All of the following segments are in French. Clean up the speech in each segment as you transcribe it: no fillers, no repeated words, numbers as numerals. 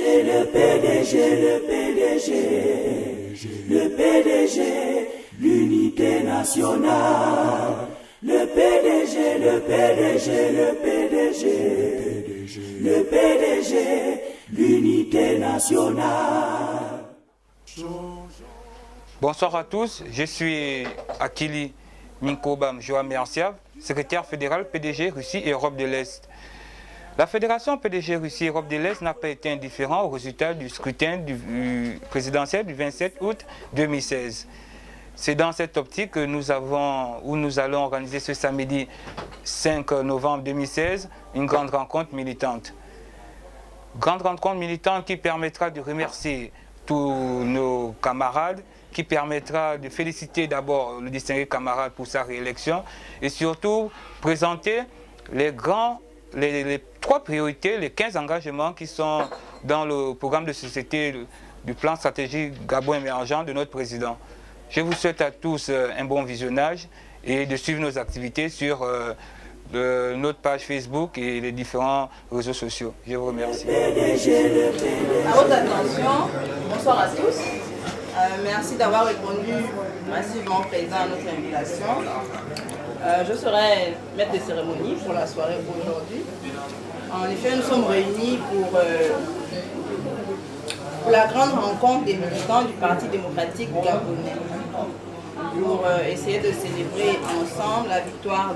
PDG, le PDG, le PDG, le PDG, l'unité nationale. Le PDG, le PDG, le PDG, le PDG, l'unité nationale. Bonsoir à tous, je suis Akili Minkobam Joam Merciav, secrétaire fédéral PDG Russie et Europe de l'Est. La fédération PDG Russie et Europe de l'Est n'a pas été indifférent au résultat du scrutin présidentiel du 27 août 2016. C'est dans cette optique que nous allons organiser ce samedi 5 novembre 2016 une grande rencontre militante. Grande rencontre militante qui permettra de remercier tous nos camarades, qui permettra de féliciter d'abord le distingué camarade pour sa réélection et surtout présenter les trois priorités, les 15 engagements qui sont dans le programme de société du plan stratégique Gabon émergent de notre président. Je vous souhaite à tous un bon visionnage et de suivre nos activités sur notre page Facebook et les différents réseaux sociaux. Je vous remercie. À votre attention, bonsoir à tous. Merci d'avoir répondu massivement présent à notre invitation. Je serai maître de cérémonie pour la soirée aujourd'hui. En effet, nous sommes réunis pour la grande rencontre des militants du Parti démocratique gabonais pour essayer de célébrer ensemble la victoire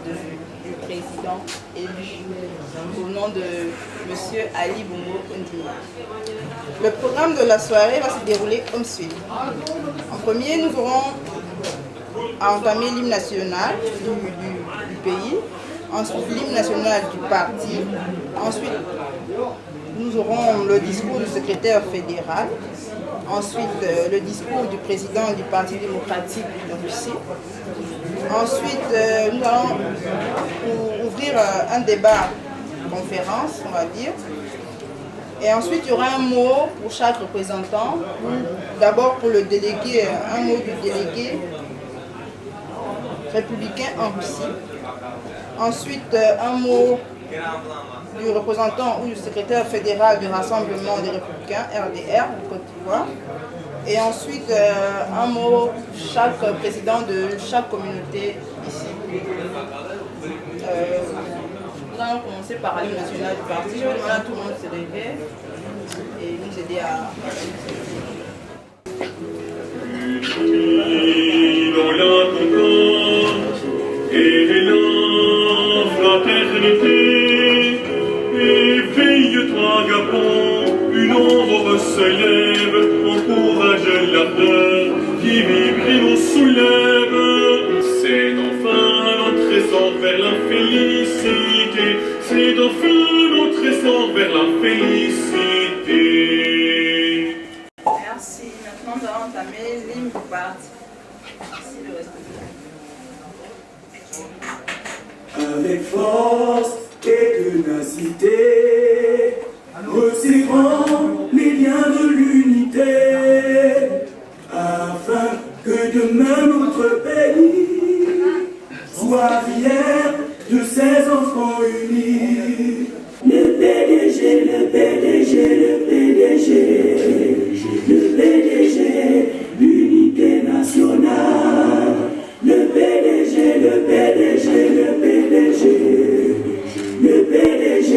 du président élu au nom de M. Ali Bongo Ondimba. Le programme de la soirée va se dérouler comme suit. En premier, nous aurons à entamer l'hymne national du pays, ensuite l'hymne national du parti, ensuite nous aurons le discours du secrétaire fédéral, ensuite le discours du président du Parti démocratique de Russie. Ensuite, nous allons ouvrir un débat conférence, on va dire. Et ensuite, il y aura un mot pour chaque représentant. D'abord pour le délégué, un mot du délégué républicain en Russie. Ensuite, un mot du représentant ou du secrétaire fédéral du Rassemblement des Républicains, RDR, de Côte d'Ivoire. Et ensuite, un mot chaque président de chaque communauté ici. Nous allons commencer par l'hymne national du parti. Je vais demander à tout le monde de se lever et nous aider à... Dans la concorde et la fraternité, éveille-toi Gabon, une ombre se lève, encourage l'ardeur qui vibre et nous soulève. C'est enfin notre essor vers la félicité, c'est enfin notre essor vers la félicité. Merci. Maintenant, nous allons entamer l'hymne du parti. Merci le reste de Avec force et ténacité, resserrons les liens de l'unité, afin que demain notre pays soit fier de ses enfants unis. Le PDG, le PDG, le PDG, le PDG, l'unité nationale. Le PDG, le PDG, le PDG, le PDG,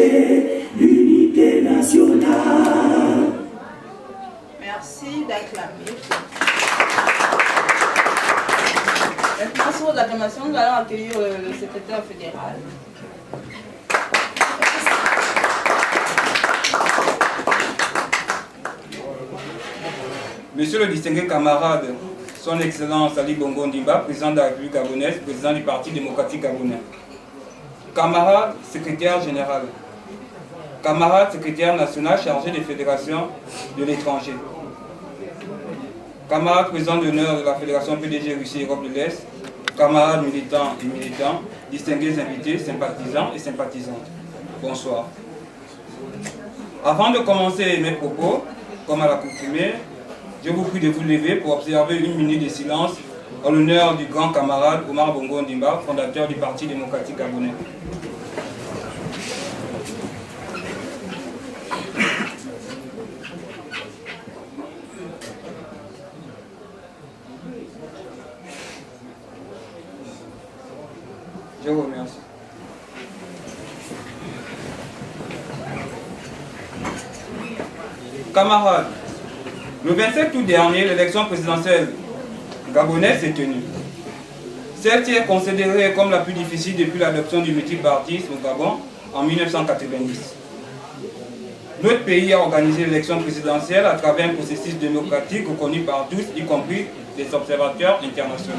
l'unité nationale. Merci d'acclamer. Maintenant, sur l'acclamation, nous allons accueillir le secrétaire fédéral. Monsieur le distingué camarade, Son Excellence Ali Bongo Ondimba, président de la République gabonaise, président du Parti démocratique gabonais. Camarade secrétaire général. Camarade secrétaire national chargé des fédérations de l'étranger. Camarade président d'honneur de la Fédération PDG Russie Europe de l'Est. Camarades militants et militants, distingués invités, sympathisants et sympathisantes. Bonsoir. Avant de commencer mes propos, comme à l'accoutumée, je vous prie de vous lever pour observer une minute de silence en l'honneur du grand camarade Omar Bongo Ondimba, fondateur du Parti démocratique gabonais. Camarades, le 27 août dernier, l'élection présidentielle gabonaise s'est tenue. Celle-ci est considérée comme la plus difficile depuis l'adoption du multipartisme au Gabon en 1990. Notre pays a organisé l'élection présidentielle à travers un processus démocratique reconnu par tous, y compris les observateurs internationaux.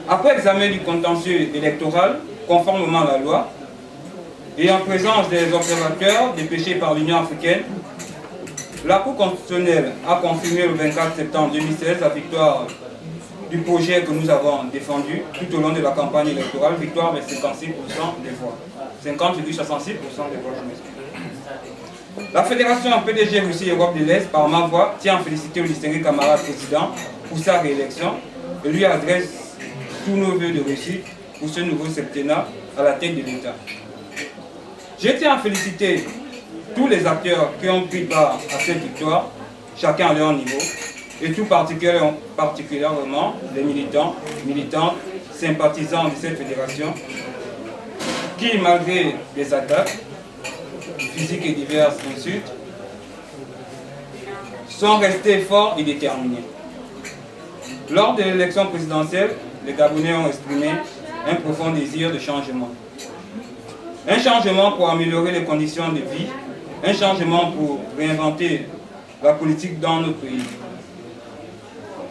Après examen du contentieux électoral, conformément à la loi, et en présence des observateurs dépêchés par l'Union africaine, la Cour constitutionnelle a confirmé le 24 septembre 2016 la victoire du projet que nous avons défendu tout au long de la campagne électorale, victoire de 56% des voix. 50,66% des voix, je m'explique. La Fédération PDG Russie Europe de l'Est, par ma voix, tient à féliciter le distingué camarade président pour sa réélection et lui adresse tous nos vœux de réussite pour ce nouveau septennat à la tête de l'État. Je tiens à féliciter tous les acteurs qui ont pris part à cette victoire, chacun à leur niveau, et tout particulièrement les militants, militantes, sympathisants de cette fédération, qui, malgré les attaques physiques et diverses insultes, sont restés forts et déterminés. Lors de l'élection présidentielle, les Gabonais ont exprimé un profond désir de changement. Un changement pour améliorer les conditions de vie, un changement pour réinventer la politique dans notre pays.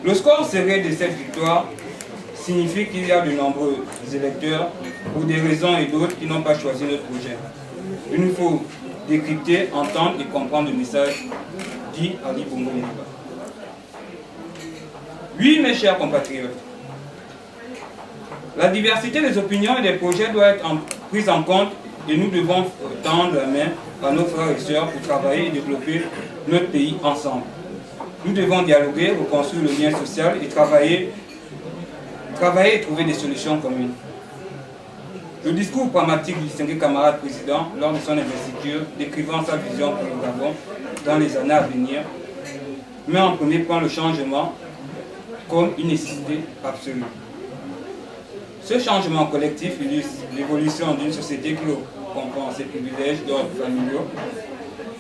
Le score serré de cette victoire signifie qu'il y a de nombreux électeurs, pour des raisons et d'autres, qui n'ont pas choisi notre projet. Il nous faut décrypter, entendre et comprendre le message dit Ali Bongo Ondimba. Oui, mes chers compatriotes, la diversité des opinions et des projets doit être prise en compte et nous devons tendre la main à nos frères et sœurs pour travailler et développer notre pays ensemble. Nous devons dialoguer, reconstruire le lien social et travailler et trouver des solutions communes. Le discours pragmatique du distingué camarade président lors de son investiture, décrivant sa vision pour le Gabon dans les années à venir, met en premier plan le changement comme une nécessité absolue. Ce changement collectif illustre l'évolution d'une société qui comprend ses privilèges d'ordre familiaux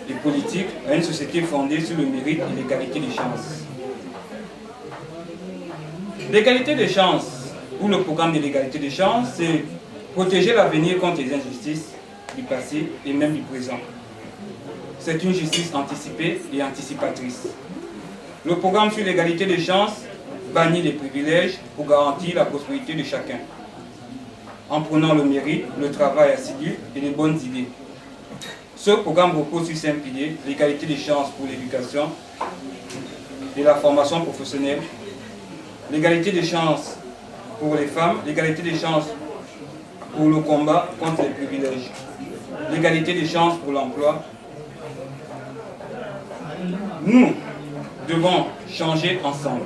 et politiques à une société fondée sur le mérite et l'égalité des chances. L'égalité des chances, ou le programme de l'égalité des chances, c'est protéger l'avenir contre les injustices du passé et même du présent. C'est une justice anticipée et anticipatrice. Le programme sur l'égalité des chances bannit les privilèges pour garantir la prospérité de chacun, en prenant le mérite, le travail assidu et les bonnes idées. Ce programme repose sur 5 piliers: l'égalité des chances pour l'éducation et la formation professionnelle, l'égalité des chances pour les femmes, l'égalité des chances pour le combat contre les privilèges, l'égalité des chances pour l'emploi. Nous devons changer ensemble.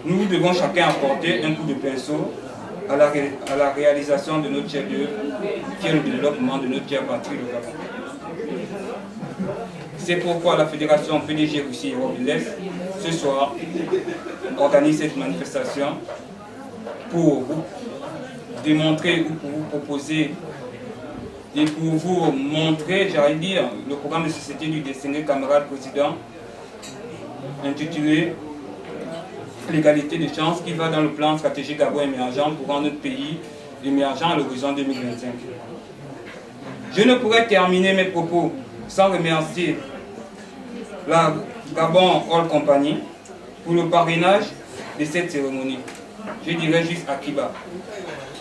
Nous devons chacun apporter un coup de pinceau à la réalisation de notre chef-d'œuvre, qui est le développement de notre chère patrie, le Gabon. C'est pourquoi la Fédération PDG Russie Europe de l'Est, ce soir, organise cette manifestation pour vous démontrer ou pour vous proposer et pour vous montrer, j'allais dire, le programme de société du distingué camarade président intitulé l'égalité des chances, qui va dans le plan stratégique Gabon émergent pour rendre notre pays émergent à l'horizon 2025. Je ne pourrais terminer mes propos sans remercier la Gabon All Company pour le parrainage de cette cérémonie. Je dirais juste Akiba.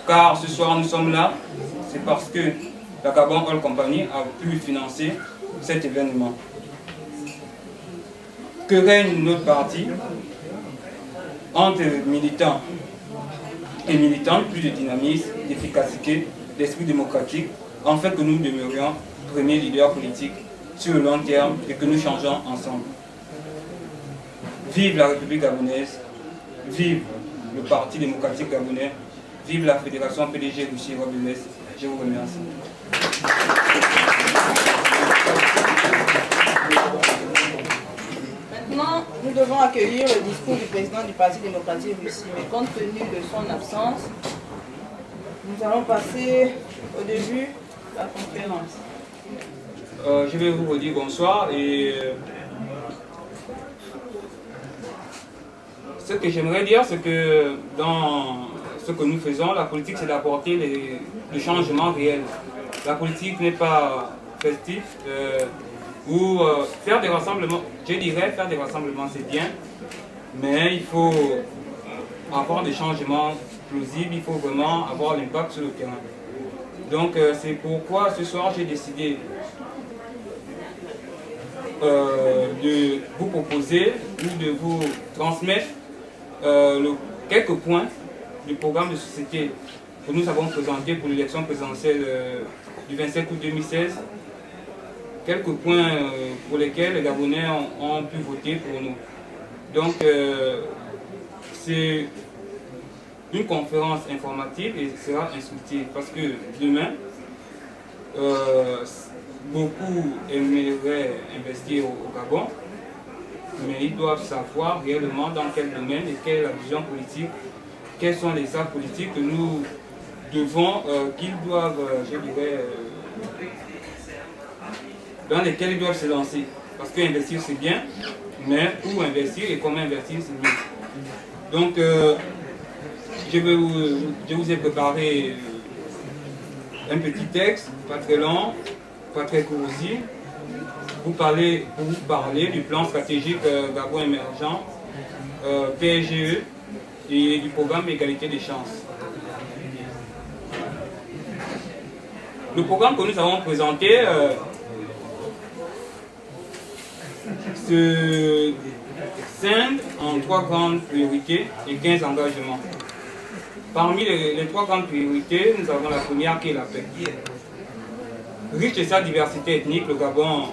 Car ce soir nous sommes là, c'est parce que la Gabon All Company a pu financer cet événement. Que règne notre parti entre militants et militantes, plus de dynamisme, d'efficacité, d'esprit démocratique, afin que nous demeurions premiers leaders politiques sur le long terme et que nous changeons ensemble. Vive la République gabonaise, vive le Parti démocratique gabonais, vive la Fédération PDG Russie Europe de l'Est. Je vous remercie. Maintenant, nous devons accueillir le discours du président du Parti démocratique russe. Mais compte tenu de son absence, nous allons passer au début de la conférence. Je vais vous redire bonsoir et ce que j'aimerais dire, c'est que dans ce que nous faisons, la politique, c'est d'apporter le changement réel. La politique n'est pas festive ou faire des rassemblements. Je dirais faire des rassemblements, c'est bien, mais il faut avoir des changements plausibles, il faut vraiment avoir l'impact sur le terrain. Donc c'est pourquoi ce soir j'ai décidé de vous proposer ou de vous transmettre quelques points du programme de société que nous avons présenté pour l'élection présidentielle du 25 août 2016. Quelques points pour lesquels les Gabonais ont pu voter pour nous. Donc c'est une conférence informative et sera instructive parce que demain, beaucoup aimeraient investir au Gabon, mais ils doivent savoir réellement dans quel domaine et quelle est la vision politique, quels sont les actes politiques que nous devons, qu'ils doivent, je dirais, dans lesquels ils doivent se lancer. Parce qu'investir c'est bien, mais où investir et comment investir c'est mieux. Donc, je vous ai préparé un petit texte, pas très long, pas très court aussi, pour vous parler du plan stratégique Gabon émergent, PSGE, et du programme Égalité des chances. Le programme que nous avons présenté se scinde en 3 grandes priorités et 15 engagements. Parmi les 3 grandes priorités, nous avons la première qui est la paix. Riche de sa diversité ethnique, le Gabon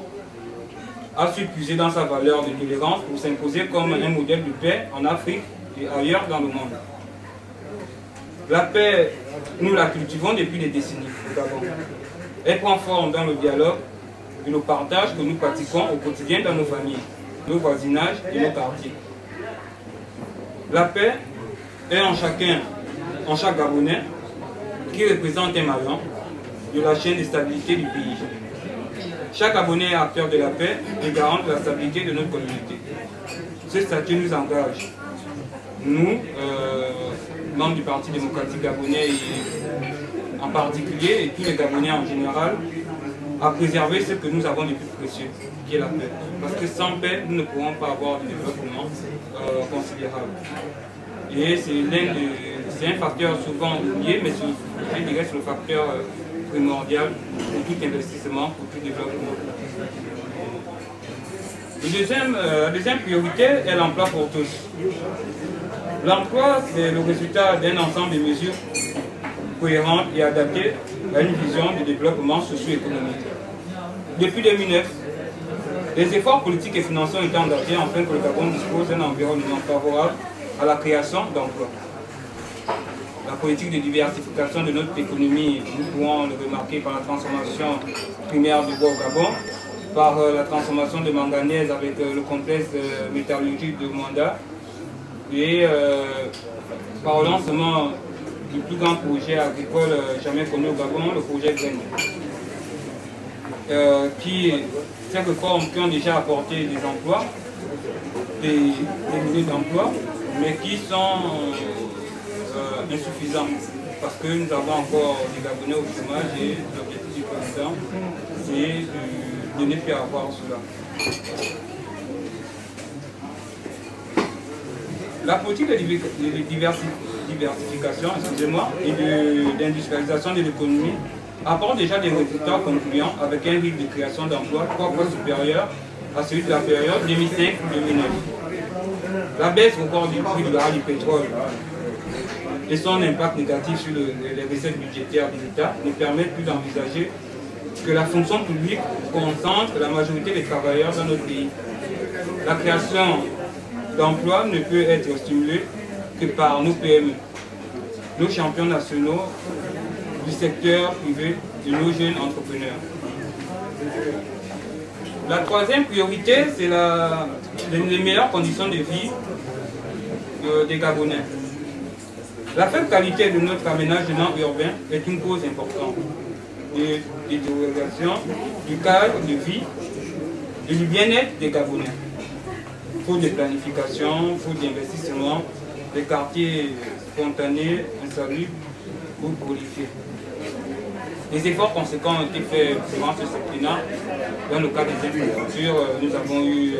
a su puiser dans sa valeur de tolérance pour s'imposer comme un modèle de paix en Afrique et ailleurs dans le monde. La paix, nous la cultivons depuis des décennies au Gabon. Elle prend forme dans le dialogue et le partage que nous pratiquons au quotidien dans nos familles, nos voisinages et nos quartiers. La paix est en chaque Gabonais qui représente un maillon de la chaîne de stabilité du pays. Chaque Gabonais est acteur de la paix et garant de la stabilité de notre communauté. Ce statut nous engage, nous, membres du Parti démocratique gabonais en particulier, et tous les Gabonais en général, à préserver ce que nous avons de plus précieux, qui est la paix. Parce que sans paix, nous ne pourrons pas avoir de développement considérable. Et c'est un facteur souvent oublié, mais je dirais c'est le facteur primordial pour tout investissement, pour tout développement. La deuxième priorité est l'emploi pour tous. L'emploi, c'est le résultat d'un ensemble de mesures cohérentes et adaptées à une vision de développement socio-économique. Depuis 2009, les efforts politiques et financiers ont été engagés afin que le Gabon dispose d'un environnement favorable à la création d'emplois. La politique de diversification de notre économie, nous pouvons le remarquer par la transformation primaire du bois au Gabon, par la transformation de manganèse avec le complexe métallurgique de Mwanda, et par le lancement du plus grand projet agricole jamais connu au Gabon, le projet Graine. Ces réformes qui ont déjà apporté des emplois, des milliers d'emplois, mais qui sont insuffisants parce que nous avons encore des Gabonais au chômage et l'objectif du président, c'est de ne plus avoir cela. La politique de diversification et d'industrialisation de l'économie apporte déjà des résultats concluants avec un rythme de création d'emplois 3 fois supérieur à celui de la période 2005-2009. La baisse record du prix du baril du pétrole et son impact négatif sur les recettes budgétaires de l'État ne permettent plus d'envisager que la fonction publique concentre la majorité des travailleurs dans notre pays. La création d'emplois ne peut être stimulée que par nos PME, nos champions nationaux du secteur privé et nos jeunes entrepreneurs. La troisième priorité, c'est les meilleures conditions de vie des Gabonais. La faible qualité de notre aménagement urbain est une cause importante. détérioration du cadre de vie et du bien-être des Gabonais. Faute de planification, faute d'investissement, les quartiers spontanés, insalubres ou prolifèrent. Des efforts conséquents ont été faits durant ce septennat. Dans le cadre des infrastructures, nous avons eu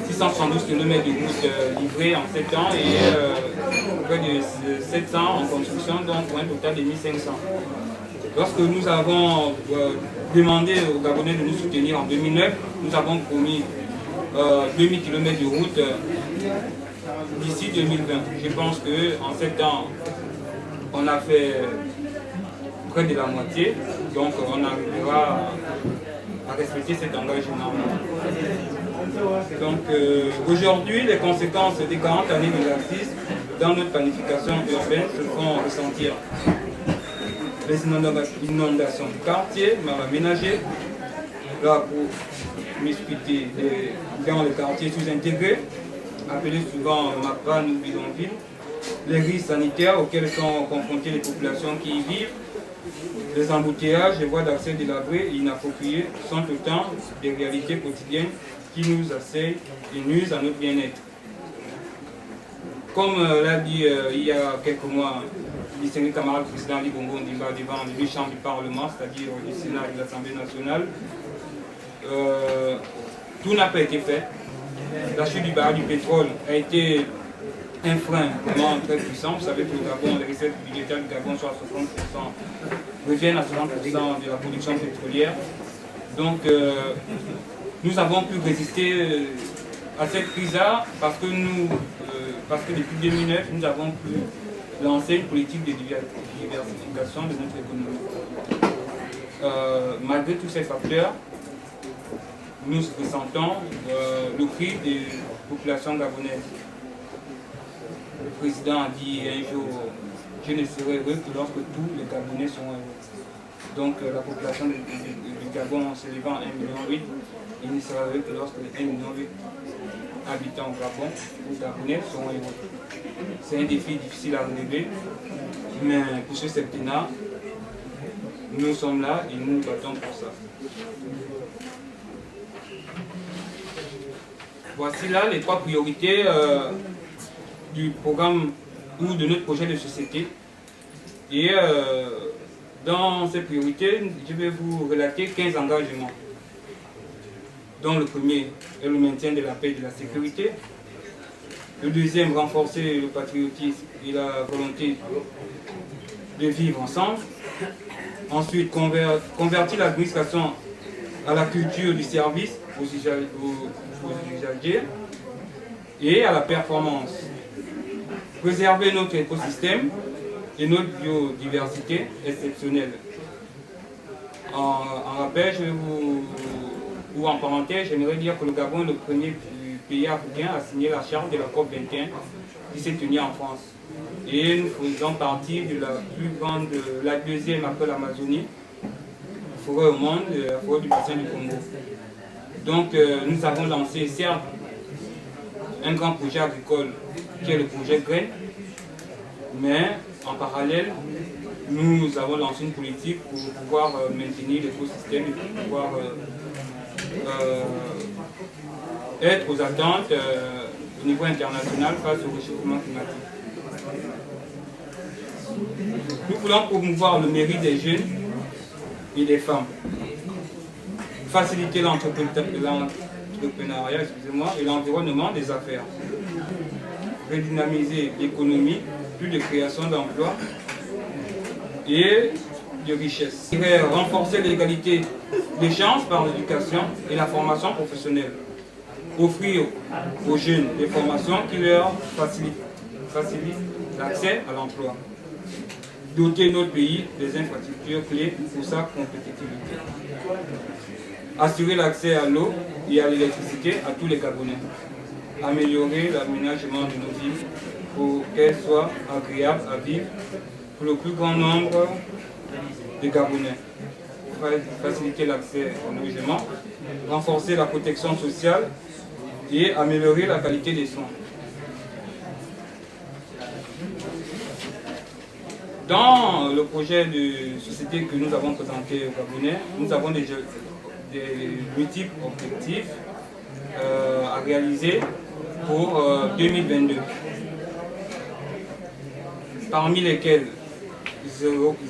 672 km de route livrés en 7 ans et près de 700 en construction, donc pour un total de 1500. Lorsque nous avons demandé aux Gabonais de nous soutenir en 2009, nous avons promis 2000 km de route d'ici 2020. Je pense qu'en 7 ans, on a fait près de la moitié, donc on arrivera à respecter cet engagement. Donc aujourd'hui, les conséquences des 40 années d'exercice dans notre planification urbaine se font ressentir. Les inondations du quartier, mal aménagées, la promiscuité dans les quartiers sous-intégrés, appelés souvent MAPAN ou bidonville, les risques sanitaires auxquels sont confrontées les populations qui y vivent, les embouteillages, les voies d'accès délabrées et inappropriées sont autant des réalités quotidiennes qui nous assaillent et nuisent à notre bien-être. Comme l'a dit il y a quelques mois, le distingué camarade président Ali Bongo Ndimba devant les deux chambres du Parlement, c'est-à-dire le Sénat et l'Assemblée nationale, tout n'a pas été fait. La chute du baril du pétrole a été un frein vraiment très puissant. Vous savez que le Gabon, les recettes budgétaires du Gabon sont à 60%, reviennent à 60% de la production pétrolière. Donc nous avons pu résister à cette crise-là parce que depuis 2009, nous avons pu lancer une politique de diversification de notre économie. Malgré tous ces facteurs, nous ressentons le cri des populations gabonaises. Le président a dit un jour, je ne serai heureux que lorsque tous les Gabonais sont heureux. Donc la population du Gabon s'élevant à 1,8 million, il ne sera heureux que lorsque les 1,8 million habitants au Gabon, les Gabonais seront heureux. C'est un défi difficile à relever, mais pour ce septennat, nous sommes là et nous nous battons pour ça. Voici là les 3 priorités du programme ou de notre projet de société. Et dans ces priorités, je vais vous relater 15 engagements. Dont le premier est le maintien de la paix et de la sécurité. Le deuxième, renforcer le patriotisme et la volonté de vivre ensemble. Ensuite, convertir l'administration à la culture du service aux usagers et à la performance. Préserver notre écosystème et notre biodiversité exceptionnelle. En rappel, ou en parenthèse, j'aimerais dire que le Gabon est le premier pays africain à signer la charte de la COP21 qui s'est tenue en France. Et nous faisons partie de la plus grande, la deuxième après l'Amazonie, forêt au monde, la forêt du bassin du Congo. Donc nous avons lancé certes un grand projet agricole qui est le projet GRAIN, mais en parallèle, nous avons lancé une politique pour pouvoir maintenir l'écosystème et pour pouvoir être aux attentes au niveau international face au réchauffement climatique. Nous voulons promouvoir le mérite des jeunes et des femmes, faciliter l'entrepreneuriat et l'environnement des affaires, redynamiser l'économie, plus de création d'emplois et de richesses. Renforcer l'égalité des chances par l'éducation et la formation professionnelle. Offrir aux jeunes des formations qui leur facilitent l'accès à l'emploi. Doter notre pays des infrastructures clés pour sa compétitivité. Assurer l'accès à l'eau et à l'électricité à tous les Gabonais. Améliorer l'aménagement de nos villes pour qu'elles soient agréables à vivre pour le plus grand nombre de Gabonais. Faciliter l'accès au logement, renforcer la protection sociale et améliorer la qualité des soins. Dans le projet de société que nous avons présenté au Gabonais, nous avons des multiples objectifs à réaliser pour 2022. Parmi lesquels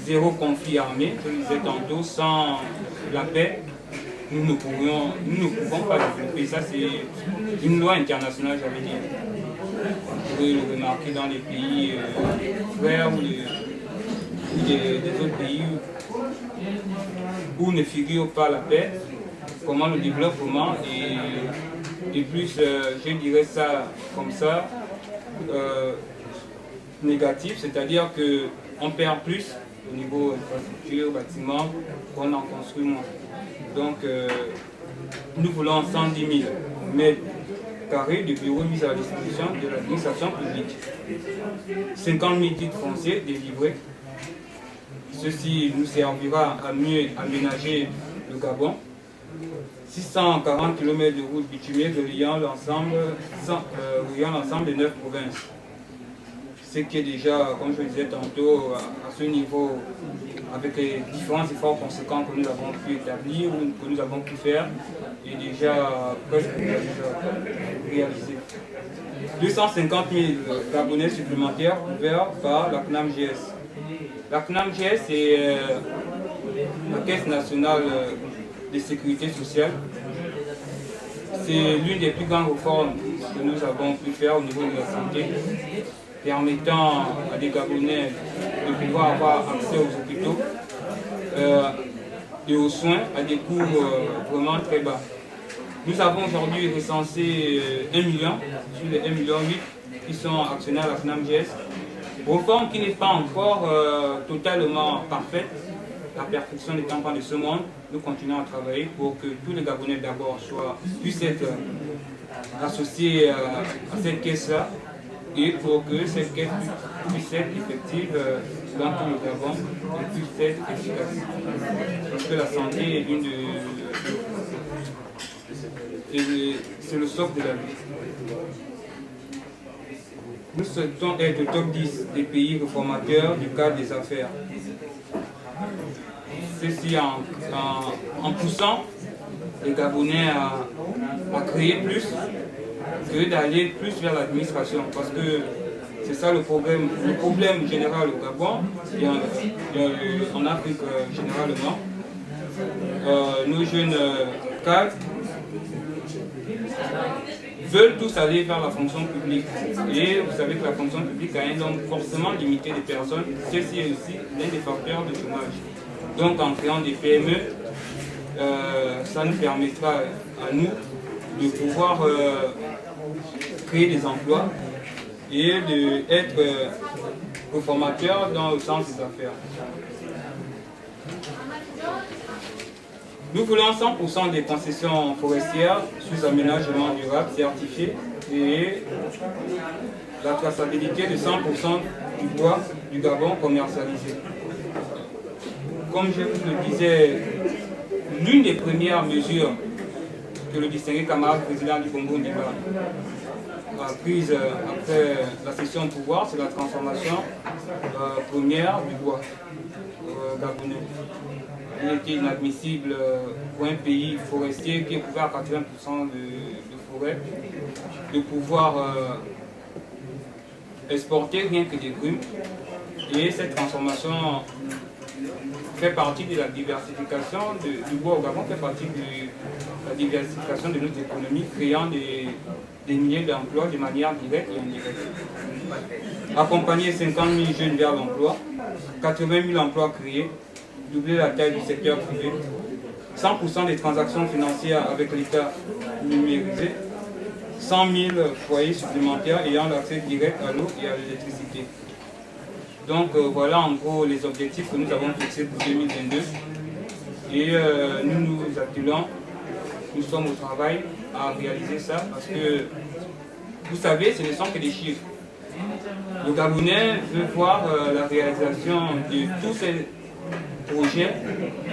zéro conflit armé, je le disais tantôt, sans la paix, nous ne pouvons pas développer. Ça, c'est une loi internationale, j'avais dit. Vous pouvez le remarquer dans les pays frères ou des autres pays où ne figure pas la paix, comment le développement et plus, je dirais ça comme ça, négatif, c'est-à-dire qu'on perd plus au niveau infrastructure, bâtiment, qu'on en construit moins. Donc, nous voulons 110 000 mètres carrés de bureaux mis à la disposition de l'administration publique. 50 000 titres fonciers délivrés. Ceci nous servira à mieux aménager le Gabon. 640 km de routes bitumées reliant l'ensemble des 9 provinces. Ce qui est déjà, comme je le disais tantôt, à ce niveau, avec les différents efforts conséquents que nous avons pu établir ou que nous avons pu faire, est déjà presque réalisé. 250 000 Gabonais supplémentaires couverts par la CNAM-GS. La CNAM-GS est la Caisse nationale de sécurité sociale. C'est l'une des plus grandes réformes que nous avons pu faire au niveau de la santé, permettant à des Gabonais de pouvoir avoir accès aux hôpitaux et aux soins à des coûts vraiment très bas. Nous avons aujourd'hui recensé 1 million sur les 1,8 million qui sont actionnaires à la CNAM-GS. Réforme qui n'est pas encore totalement parfaite, la perfection n'étant pas de ce monde. Nous continuons à travailler pour que tous les Gabonais d'abord puissent être associés à cette caisse-là et pour que cette caisse puisse être effective dans tout le Gabon et puisse être efficace. Parce que la santé est l'une c'est le socle de la vie. Nous souhaitons être au top 10 des pays réformateurs du cadre des affaires. Ceci en poussant les Gabonais à créer plus que d'aller plus vers l'administration. Parce que c'est ça le problème général au Gabon, et en Afrique généralement. Nos jeunes cadres veulent tous aller vers la fonction publique. Et vous savez que la fonction publique a un nombre forcément limité de personnes. Ceci est aussi l'un des facteurs de chômage. Donc en créant des PME, ça nous permettra à nous de pouvoir créer des emplois et d'être réformateurs dans le sens des affaires. Nous voulons 100% des concessions forestières sous aménagement durable certifiées et la traçabilité de 100% du bois du Gabon commercialisé. Comme je vous le disais, l'une des premières mesures que le distingué camarade président du Congo Ndiba a prise après la cession de pouvoir, c'est la transformation première du bois gabonais. Il était inadmissible pour un pays forestier qui est couvert à 80% de forêt de pouvoir exporter rien que des grumes. Et cette transformation fait partie de la diversification du bois au Gabon, fait partie de la diversification de notre économie, créant des milliers d'emplois de manière directe et indirecte. Accompagner 50 000 jeunes vers l'emploi, 80 000 emplois créés, doubler la taille du secteur privé, 100% des transactions financières avec l'État numérisé, 100 000 foyers supplémentaires ayant l'accès direct à l'eau et à l'électricité. Donc voilà en gros les objectifs que nous avons fixés pour 2022 et nous nous attelons, nous sommes au travail à réaliser ça parce que vous savez ce ne sont que des chiffres. Le Gabonais veut voir la réalisation de tous ces projets,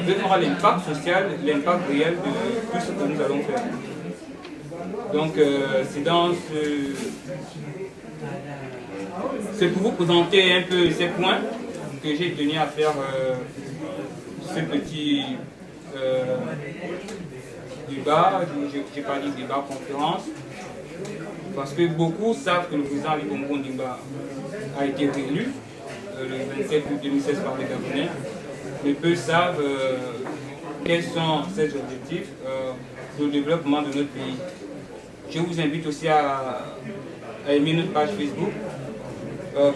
veut voir l'impact social, l'impact réel de tout ce que nous allons faire. Donc c'est dans c'est pour vous présenter un peu ces points que j'ai tenu à faire ce petit débat, j'ai pas dit débat, conférence, parce que beaucoup savent que le président Ali Bongo Ondimba a été réélu le 27 août 2016 par les Gabonais, mais peu savent quels sont ces objectifs de développement de notre pays. Je vous invite aussi à aimer notre page Facebook,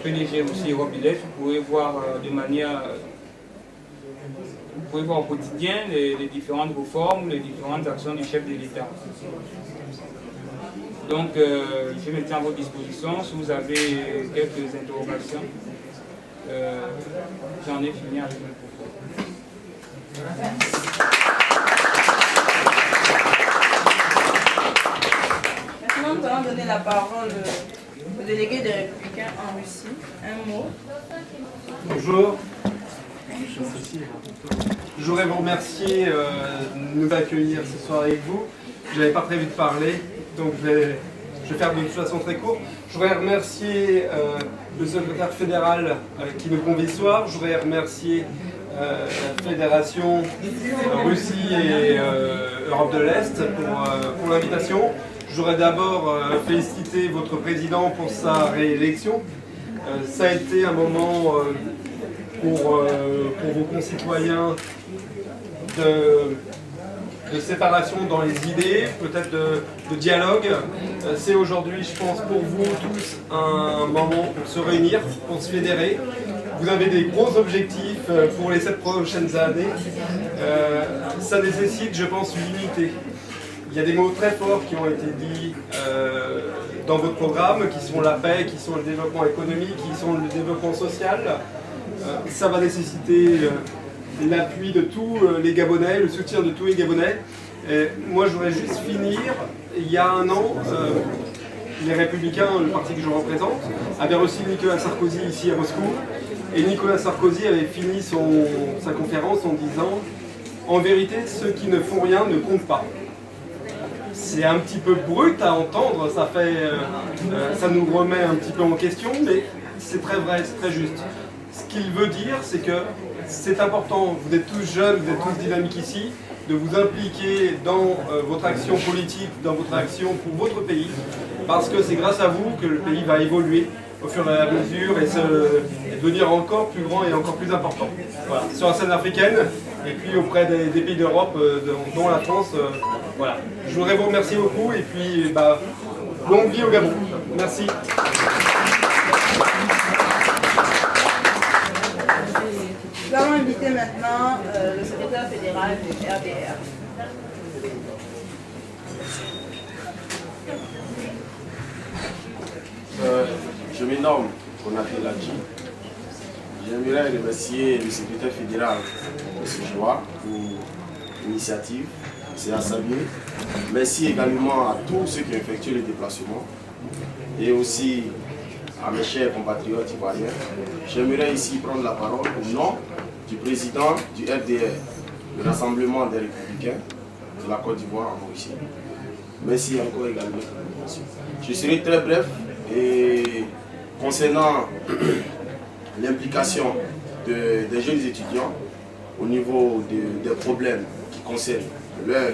PDG aussi Europe de l'Est. Vous pourrez voir de manière, vous pouvez voir au quotidien les différentes réformes, les différentes actions du chef de l'État. Donc je me tiens à votre disposition. Si vous avez quelques interrogations, j'en ai fini avec mon propos. Maintenant, nous allons donner la parole au délégué des Républicains en Russie. Un mot. Bonjour. Je voudrais vous remercier de nous accueillir ce soir avec vous. Je n'avais pas prévu de parler, donc je vais faire de toute façon très court. Je voudrais remercier le secrétaire fédéral qui nous convie ce soir. Je voudrais remercier la Fédération Russie et Europe de l'Est pour l'invitation. Je voudrais d'abord féliciter votre président pour sa réélection. Ça a été un moment pour vos concitoyens de séparation dans les idées, peut-être de dialogue. C'est aujourd'hui, je pense, pour vous tous un moment pour se réunir, pour se fédérer. Vous avez des gros objectifs pour les 7 prochaines années. Ça nécessite, je pense, une unité. Il y a des mots très forts qui ont été dits dans votre programme, qui sont la paix, qui sont le développement économique, qui sont le développement social. Ça va nécessiter l'appui de tous les Gabonais, le soutien de tous les Gabonais. Et moi, je voudrais juste finir. Il y a un an, les Républicains, le parti que je représente, avaient reçu Nicolas Sarkozy ici à Moscou. Et Nicolas Sarkozy avait fini sa conférence en disant « En vérité, ceux qui ne font rien ne comptent pas ». C'est un petit peu brut à entendre, ça nous remet un petit peu en question, mais c'est très vrai, c'est très juste. Ce qu'il veut dire, c'est que c'est important, vous êtes tous jeunes, vous êtes tous dynamiques ici, de vous impliquer dans votre action politique, dans votre action pour votre pays, parce que c'est grâce à vous que le pays va évoluer au fur et à mesure et devenir encore plus grand et encore plus important. Voilà, sur la scène africaine et puis auprès des pays d'Europe, dont la France. Voilà. Je voudrais vous remercier beaucoup et puis longue vie au Gabon. Merci. Nous allons inviter maintenant le secrétaire fédéral du RDR. Je me nomme Konaté Ladji. J'aimerais remercier le secrétaire fédéral de ce choix pour l'initiative. C'est à saluer. Merci également à tous ceux qui ont effectué le déplacement et aussi à mes chers compatriotes ivoiriens. J'aimerais ici prendre la parole au nom du président du RDR, le Rassemblement des Républicains de la Côte d'Ivoire en Russie. Merci encore également pour l'invitation. Je serai très bref et concernant l'implication des jeunes étudiants au niveau des problèmes qui concernent leur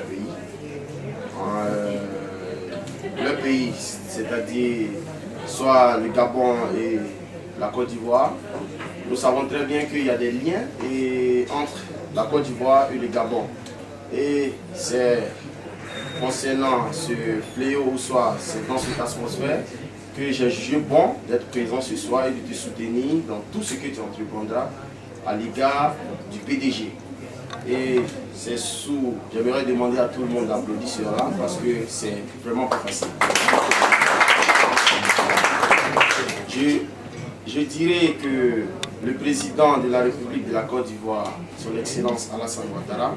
pays, c'est-à-dire soit le Gabon et la Côte d'Ivoire. Nous savons très bien qu'il y a des liens entre la Côte d'Ivoire et le Gabon. Et c'est concernant ce fléau, ou soit c'est dans cette atmosphère, que j'ai jugé bon d'être présent ce soir et de te soutenir dans tout ce que tu entreprendras à l'égard du PDG. Et c'est j'aimerais demander à tout le monde d'applaudir cela parce que c'est vraiment pas facile. Je dirais que le président de la République de la Côte d'Ivoire, son Excellence Alassane Ouattara,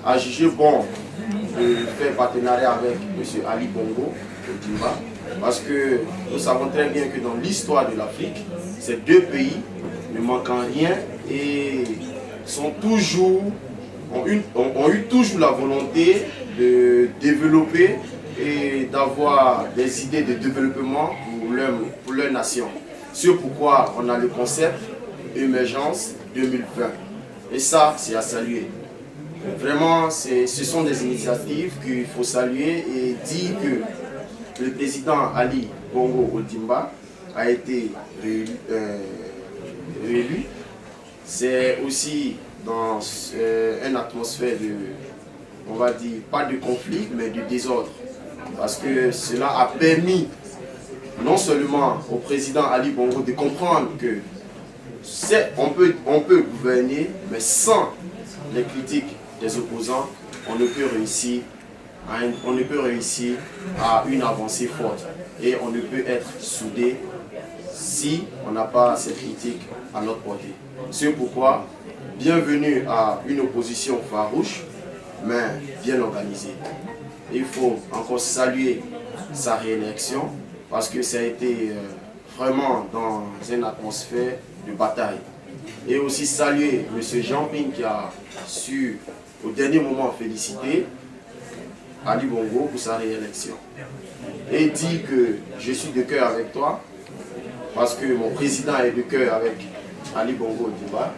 a jugé bon de faire partenariat avec M. Ali Bongo Ondimba, parce que nous savons très bien que dans l'histoire de l'Afrique, ces deux pays ne manquent en rien et ont eu toujours la volonté de développer et d'avoir des idées de développement pour leur nation. C'est pourquoi on a le concept Émergence 2020. Et ça, c'est à saluer. Vraiment, ce sont des initiatives qu'il faut saluer et dire que le président Ali Bongo Ondimba a été réélu. C'est aussi dans une atmosphère de, on va dire, pas de conflit, mais de désordre. Parce que cela a permis non seulement au président Ali Bongo de comprendre que on peut gouverner, mais sans les critiques des opposants, on ne peut réussir à une avancée forte. Et on ne peut être soudé si on n'a pas ces critiques à notre portée. C'est pourquoi, bienvenue à une opposition farouche, mais bien organisée. Il faut encore saluer sa réélection parce que ça a été vraiment dans une atmosphère de bataille. Et aussi saluer M. Jean-Ping qui a su au dernier moment féliciter Ali Bongo pour sa réélection. Et dire que je suis de cœur avec toi parce que mon président est de cœur avec Ali Bongo Ondimba.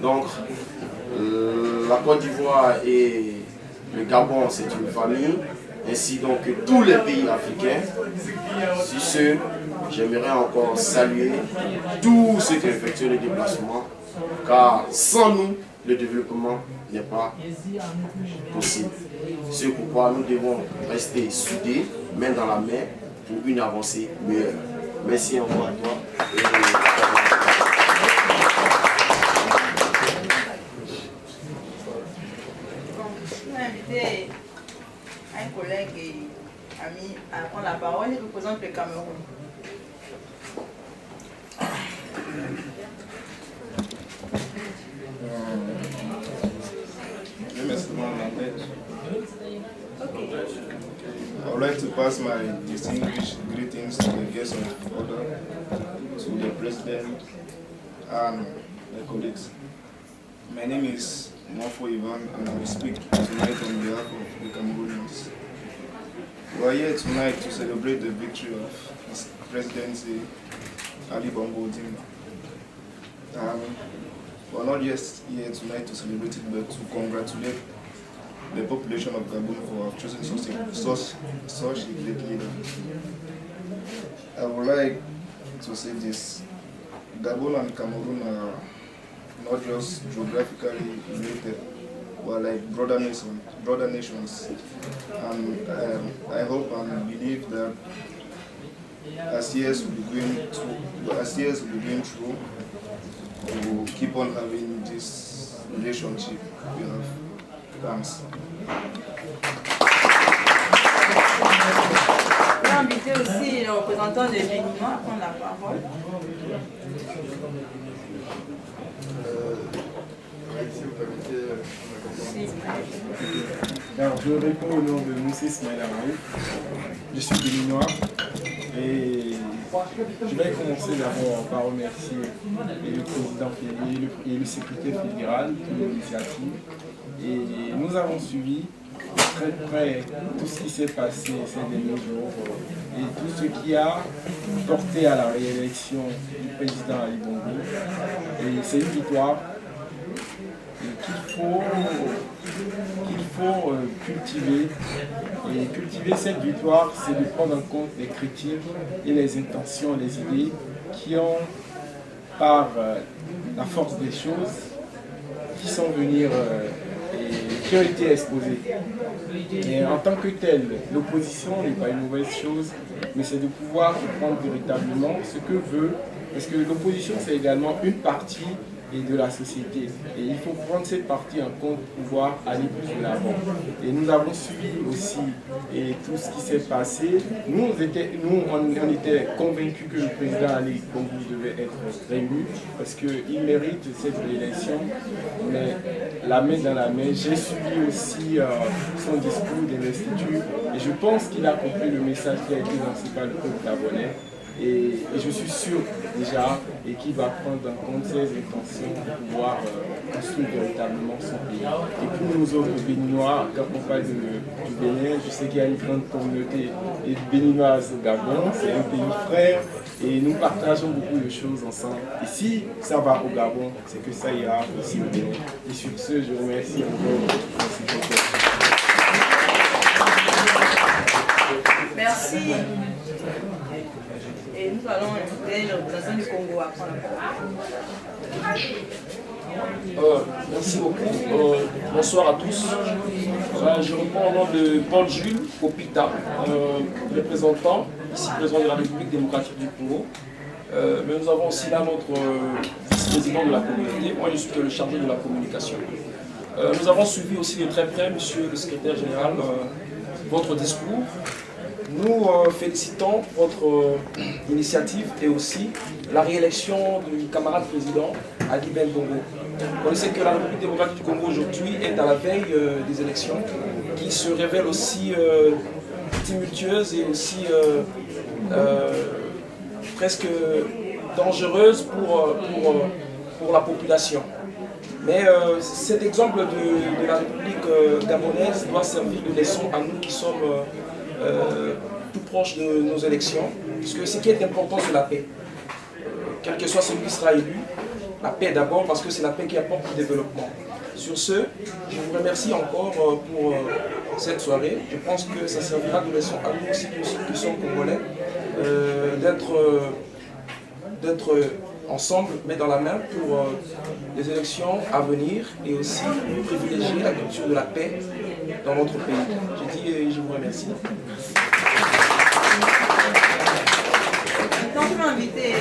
Donc la Côte d'Ivoire et le Gabon, c'est une famille, ainsi donc que tous les pays africains. Sur ce, j'aimerais encore saluer tous ceux qui effectuent le déplacement, car sans nous, le développement n'est pas possible. C'est pourquoi nous devons rester soudés, main dans la main, pour une avancée meilleure. Merci encore à toi. Inviter un collègue et ami à prendre la parole et représente le Cameroun. I would like to pass my distinguished greetings to the guests of order, to the President and the colleagues. My name is Mofo Ivan and I will speak tonight on behalf of the Cameroonians. We are here tonight to celebrate the victory of His Presidency, Ali Bongo Ondimba. We are not just here tonight to celebrate it, but to congratulate the population of Gabon for choosing such a great leader. I would like to say this: Gabon and Cameroon are not just geographically related, but like brother nations. And I hope and believe that as years will be going through, we will keep on having this relationship we have. Thanks. Je vais inviter aussi le représentant des Béninois à prendre la parole. Alors, je réponds au nom de Moussé Ismaël Araouf. Je suis béninois et je vais commencer d'abord par remercier le président et le secrétaire fédéral pour l'initiative. Et nous avons suivi de très près tout ce qui s'est passé ces derniers jours et tout ce qui a porté à la réélection du président Ali Bongo. Et c'est une victoire qu'il faut cultiver. Et cultiver cette victoire, c'est de prendre en compte les critiques et les intentions, les idées qui ont, par la force des choses, qui sont venues et qui ont été exposées. Et en tant que telle, l'opposition n'est pas une mauvaise chose, mais c'est de pouvoir comprendre véritablement ce que veut, parce que l'opposition c'est également une partie de la société. Et il faut prendre cette partie en compte pour pouvoir aller plus de l'avant. Et nous avons suivi aussi tout ce qui s'est passé. Nous, on était convaincus que le président Ali Bongo devait être réélu parce qu'il mérite cette réélection. Mais la main dans la main, j'ai suivi aussi son discours d'investiture et je pense qu'il a compris le message qui a été lancé par le peuple gabonais. Et je suis sûr déjà qu'il va prendre en compte ses intentions pour pouvoir construire véritablement son pays. Et pour nous autres Béninois, quand on parle du Bénin, je sais qu'il y a une grande communauté béninoise au Gabon, c'est un pays frère et nous partageons beaucoup de choses ensemble. Et si ça va au Gabon, c'est que ça ira aussi au Bénin. Et sur ce, je remercie encore. Merci. Et nous allons inviter le représentant du Congo à prendre la parole. Merci beaucoup. Bonsoir à tous. Je reprends au nom de Paul Jules Opita, représentant, ici présent de la République démocratique du Congo. Mais nous avons aussi là notre vice-président de la communauté. Moi, je suis le chargé de la communication. Nous avons suivi aussi de très près, monsieur le secrétaire général, votre discours. Nous félicitons votre initiative et aussi la réélection du camarade président Ali Ben Bongo. On sait que la République démocratique du Congo aujourd'hui est à la veille des élections qui se révèlent aussi tumultueuses et aussi presque dangereuses pour la population. Mais cet exemple de la République gabonaise doit servir de leçon à nous qui sommes tout proches de nos élections, puisque ce qui est important, c'est la paix. Quel que soit celui qui sera élu, la paix d'abord, parce que c'est la paix qui apporte le développement. Sur ce, je vous remercie encore pour cette soirée. Je pense que ça servira de leçon à nous aussi, qui sommes congolais, d'être ensemble, main dans la main, pour les élections à venir et aussi privilégier la culture de la paix dans notre pays. Je dis et je vous remercie. Donc, je vais inviter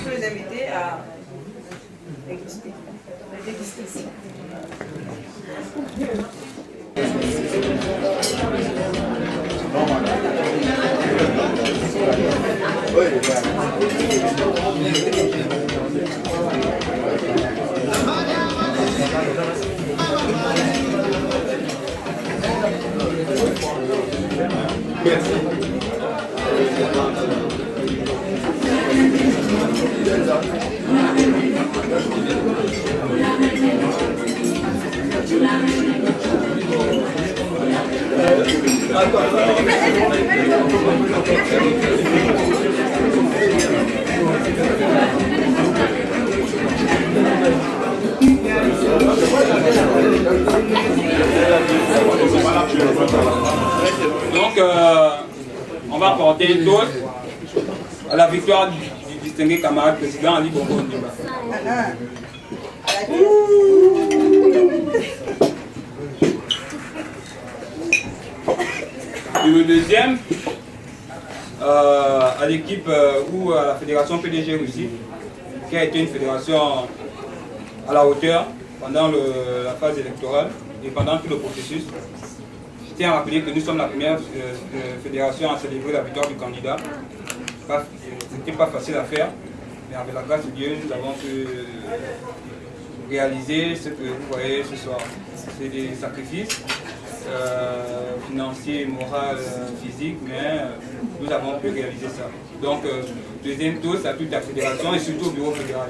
tous les invités à déguster. Merci. Donc, on va porter une toast à la victoire du distingué camarade président Ali Bongo Ondimba. Et le deuxième, à l'équipe ou à la fédération PDG Russie, qui a été une fédération à la hauteur pendant la phase électorale et pendant tout le processus. Je tiens à rappeler que nous sommes la première fédération à célébrer la victoire du candidat. Ce n'était pas facile à faire, mais avec la grâce de Dieu, nous avons pu réaliser ce que vous voyez ce soir. C'est des sacrifices financiers, moraux, physiques, mais nous avons pu réaliser ça. Donc, deuxième toast à toute la fédération et surtout au bureau fédéral.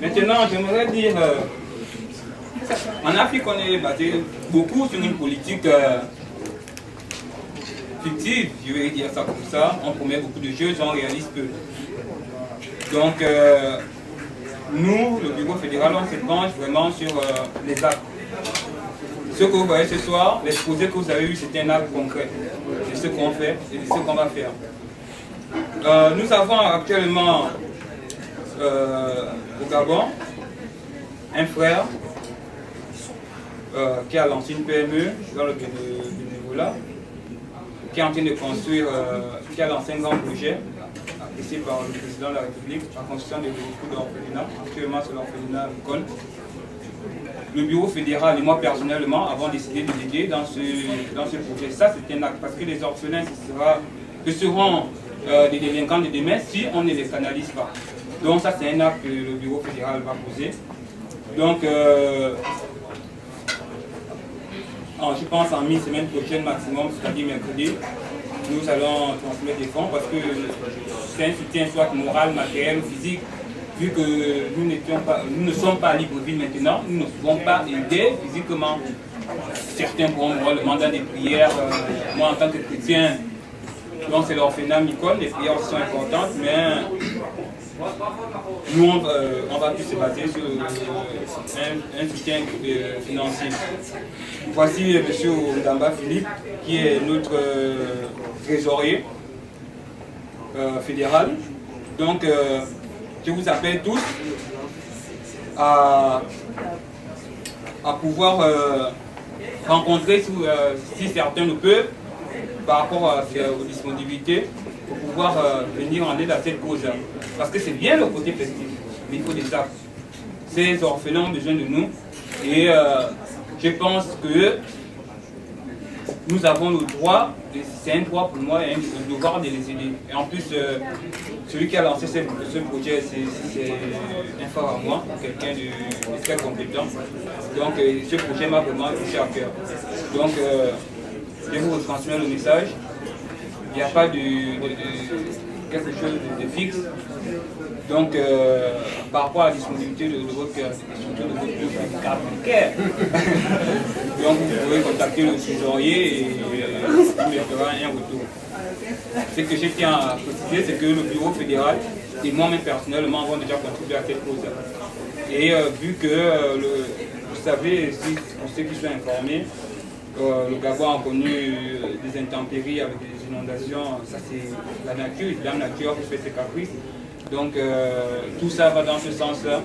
Maintenant, j'aimerais dire, en Afrique, on est basé beaucoup sur une politique fictive, je vais dire ça comme ça. On promet beaucoup de choses, on réalise peu. Donc, nous, le bureau fédéral, on se penche vraiment sur les actes. Ce que vous voyez ce soir, l'exposé que vous avez eu, c'est un acte concret de ce qu'on fait et de ce qu'on va faire. Nous avons actuellement au Gabon un frère qui a lancé une PME dans le bénévolat, qui est en train de construire, qui a lancé un grand projet apprécié par le président de la République, la construction de véhicules d'orphelinat. Actuellement, c'est l'orphelinat Nicole. Le bureau fédéral et moi personnellement avons décidé de l'aider dans ce projet. Ça, c'est un acte parce que les orphelins ce seront des délinquants de demain si on ne les canalise pas. Donc ça, c'est un acte que le bureau fédéral va poser. Donc, je pense en mi-semaine prochaine maximum, c'est-à-dire mercredi, nous allons transmettre des fonds parce que c'est un soutien soit moral, matériel ou physique. Vu que nous ne sommes pas à Libreville maintenant, nous ne pouvons pas aider physiquement. Certains pourront voir le mandat des prières. Moi, en tant que chrétien, donc c'est l'orphelinat Micole, les prières sont importantes, mais nous, on va plus se baser sur un soutien financier. Voici M. Ndamba Philippe, qui est notre trésorier fédéral. Donc, je vous appelle tous à pouvoir rencontrer, si certains le peuvent, par rapport aux disponibilités, pour pouvoir venir en aide à cette cause. Parce que c'est bien le côté festif, mais il faut des actes. Ces orphelins ont besoin de nous et je pense que nous avons le droit, c'est un droit pour moi et un devoir de les aider. Et en plus, celui qui a lancé ce projet, c'est un frère à moi, quelqu'un de très compétent. Donc ce projet m'a vraiment touché à cœur. Donc je vous retransmets le message. Il n'y a pas de quelque chose de fixe. Donc, par rapport à la disponibilité de votre cœur, surtout de votre carte bancaire, donc vous pouvez contacter le trésorier et il vous fera un retour. Ce que je tiens à préciser, c'est que le bureau fédéral et moi-même personnellement avons déjà contribué à cette cause. Et vu que, vous savez, pour ceux qui sont informés, le Gabon a connu des intempéries avec des inondations, ça c'est la nature qui fait ses caprices. Donc tout ça va dans ce sens-là.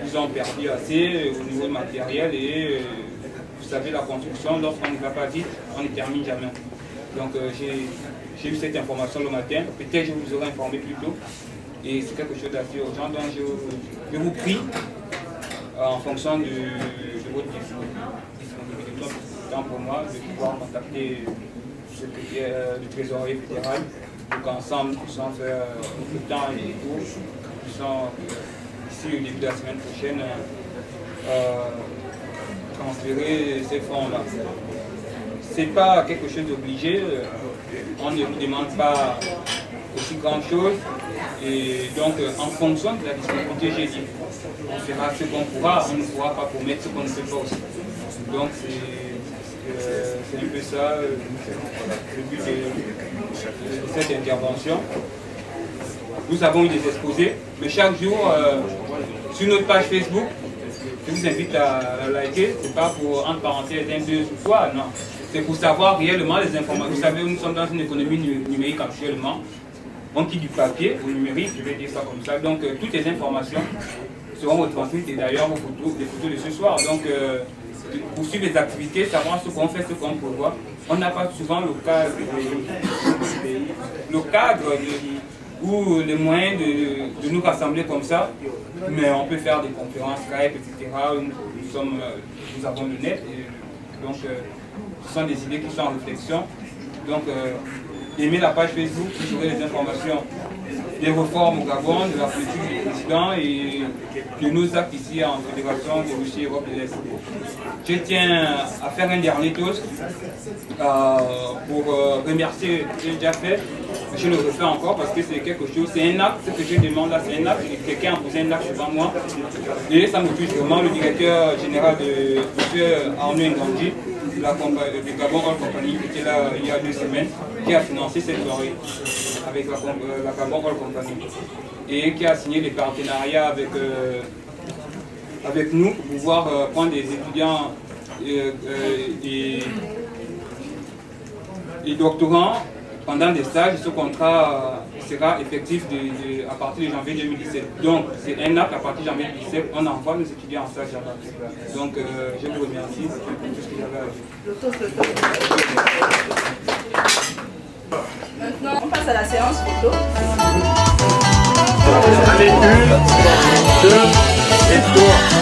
Ils ont perdu assez au niveau matériel et vous savez la construction, lorsqu'on ne va pas vite, on ne termine jamais. Donc j'ai eu cette information le matin, peut-être je vous aurai informé plus tôt. Et c'est quelque chose d'assez urgent, donc je vous prie en fonction de votre disponibilité, temps pour moi de pouvoir contacter le trésorier fédéral. Donc ensemble, nous allons faire le temps et tout. Nous sommes ici au début de la semaine prochaine transférer ces fonds-là. Ce n'est pas quelque chose d'obligé, on ne vous demande pas aussi grande chose. Et donc en fonction de la disponibilité, j'ai dit, on fera ce qu'on pourra, on ne pourra pas promettre ce qu'on ne peut pas aussi. Donc c'est un peu ça le but de cette intervention. Nous avons eu des exposés, mais chaque jour, sur notre page Facebook, je vous invite à la liker. Ce n'est pas pour, entre parenthèses, un deux ou trois, non. C'est pour savoir réellement les informations. Vous savez, nous sommes dans une économie numérique actuellement. On quitte du papier au numérique, je vais dire ça comme ça. Donc, toutes les informations seront retransmises et d'ailleurs vos photos, les photos de ce soir. Donc, pour suivre les activités, savoir ce qu'on fait, ce qu'on prévoit. On n'a pas souvent le cadre ou les moyens de nous rassembler comme ça, mais on peut faire des conférences Skype, etc. Nous avons le net, et donc ce sont des idées qui sont en réflexion. Donc, aimez la page Facebook, vous aurez les informations des réformes au Gabon, de la politique du président et de nos actes ici en Fédération de Russie et Europe de l'Est. Je tiens à faire un dernier toast pour remercier ce que j'ai déjà fait. Je le refais encore parce que c'est quelque chose, c'est un acte, ce que je demande là, c'est un acte, quelqu'un a posé un acte devant moi. Et ça me touche vraiment, le directeur général de M. Arnaud Ngandji, du Gabon Oil Company, qui était là il y a 2 semaines, qui a financé cette soirée avec la Gabon Oil Company et qui a signé des partenariats avec nous pour pouvoir prendre des étudiants et doctorants pendant des stages. Ce contrat sera effectif à partir de janvier 2017. Donc c'est un acte, à partir de janvier 2017, on envoie nos étudiants en stage là-bas. Donc je vous remercie pour tout ce que j'avais à dire. Maintenant, on passe à la séance photo. Allez, 1, 2 et 3.